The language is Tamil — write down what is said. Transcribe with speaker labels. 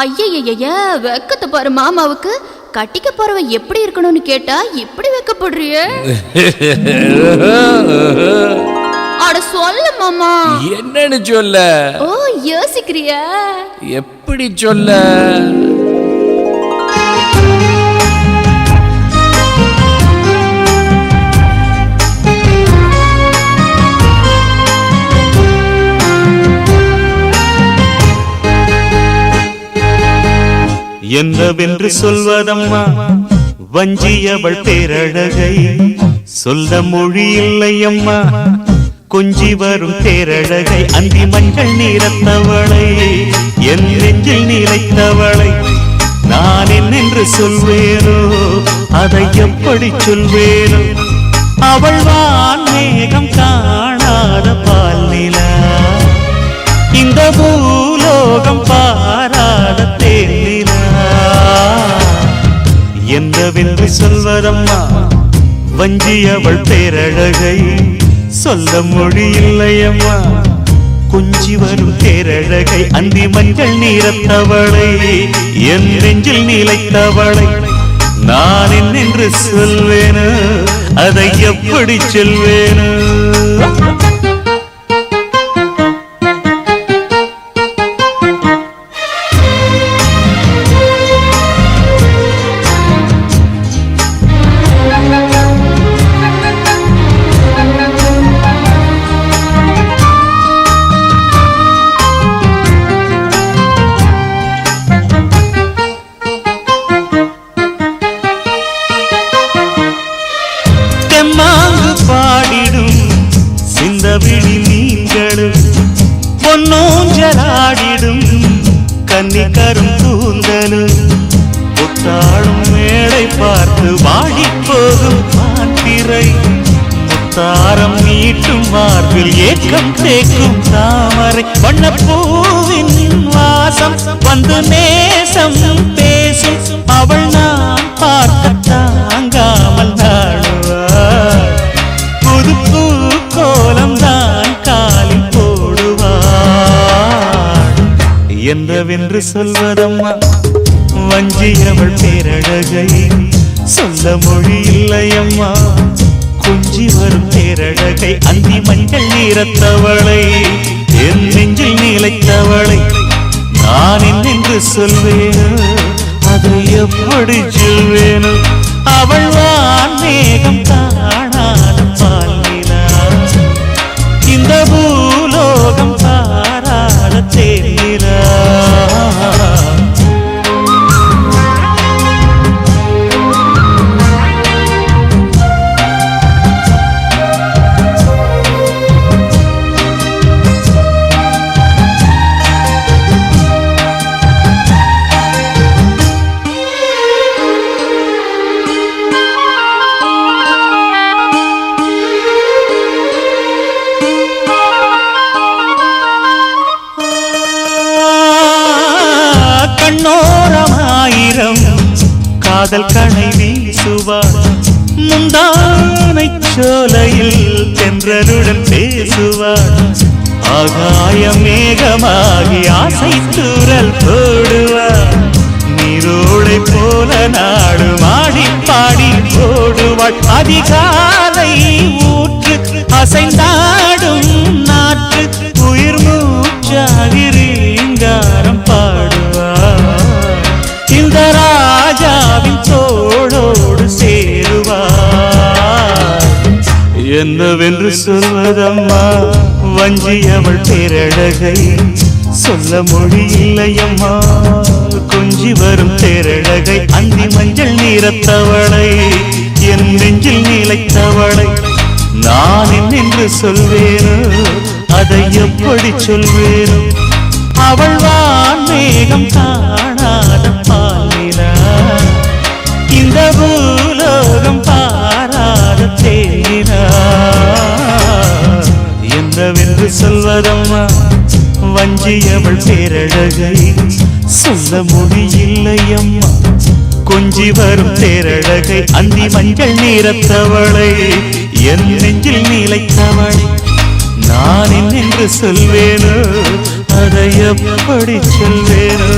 Speaker 1: ஐயய்ய வெக்கத்தை பாரு மாமாவுக்கு. கட்டிக்க போறவ எப்படி இருக்கணும்னு கேட்டா இப்படி வெக்கப்படுறிய? அட சொல்ல மாமா.
Speaker 2: என்னன்னு சொல்ல?
Speaker 1: ஓ யோசிக்கிறியா?
Speaker 2: எப்படி சொல்ல?
Speaker 3: என்னவென்று சொல்வதம்மா வஞ்சியவள் பேரழகை, சொல்ல மொழி இல்லையம்மா கொஞ்சி வரும் பேரழகை. அந்தி மஞ்சள் நீரத்தவளை, என் நெஞ்சில் நீலைத்தவளை நான் என்னென்று சொல்வேனோ, அதை எப்படி சொல்வேனோ? அவள் வான் மேகம் காணாத பால் நிலா, இந்த பூலோகம் பாராத தேனிலா. என்னவென்று சொல்வதம்மா வஞ்சியவள் பேரழகை, சொல்ல மொழி இல்லையம்மா கொஞ்சி வரும் பேரழகை. அந்தி மஞ்சள் நீரத்தவளை, என் நெஞ்சில் நீலைத்தவளை நான் என்னென்று சொல்வேனோ, அதை எப்படி சொல்வேனோ? பாடிடும் சிந்தவிழி மீன்களும், பொன்னோஞ்சலாடிடும் கன்னிக்கரும் கூந்தலும், புத்தாளும் மேடை பார்த்து வாடி போகும் மாத்திரை, முத்தாரம் நீட்டும் மார்பில் ஏக்கம் தேக்கும் தாமரை, வண்ணப்பூவின் வாசம் வந்து நேசம் பேசும், அவள் நான் பார்க்க தாங்காமல் நாடுவாள், புது பூ கோலம் தான் காலில் போடுவாள். என்னவென்று சொல்வதம்மா வஞ்சியவள் பேரழகை, சொல்ல மொழி இல்லையம்மா கொஞ்சி வரும் பேரழகை. அந்தி மஞ்சள் நீரத்தவளை, என் நெஞ்சில் நீலைத்தவளை நான் என்னென்று சொல்வேனோ, அதை எப்படி சொல்வேனோ? அவள் வான் மேகம் காணாத பால் நிலா, இந்த பூலோகம் பாராத தேனிலா. கண்ணோரமாயிரம் காதல் கணை வீசுவாள், முந்தானை சோலையில் தென்றலுடன் பேசுவாள், ஆகாய மேகமாகி ஆசை தூரல் போடுவாள், நீரோடை போல நாடு மாடி பாடி போடுவாள், அதிகாலை ஊற்று அசைந்தாடும் நாற்று உயிர் மூச்சாகி ரீங்காரம் பாடுவாள், இந்த ராஜாவின் தோளோடு சேருவாள். என்னவென்று சொல்வதம்மா வஞ்சியவள் பேரழகை, சொல்ல மொழி இல்லையம்மா கொஞ்சி வரும் பேரழகை. அந்தி மஞ்சள் நீரத்தவளை, என் நெஞ்சில் நீலைத்தவளை நான் என்னென்று சொல்வேனோ, அதை எப்படி சொல்வேனோ? அவள் வான் மேகம் காணாத பால் நிலா, இந்த பூலோகம் பாராத தேனிலா. என்னவென்று சொல்வதம்மா வஞ்சியவள் பேரழகை, சொல்ல மொழி இல்லையம்மா கொஞ்சி வரும் பேரழகை. அந்தி மஞ்சள் நீரத்தவளை, என் நெஞ்சில் நீலைத்தவளை நான் என்னென்று சொல்வேனோ, அதை எப்படி சொல்வேனோ?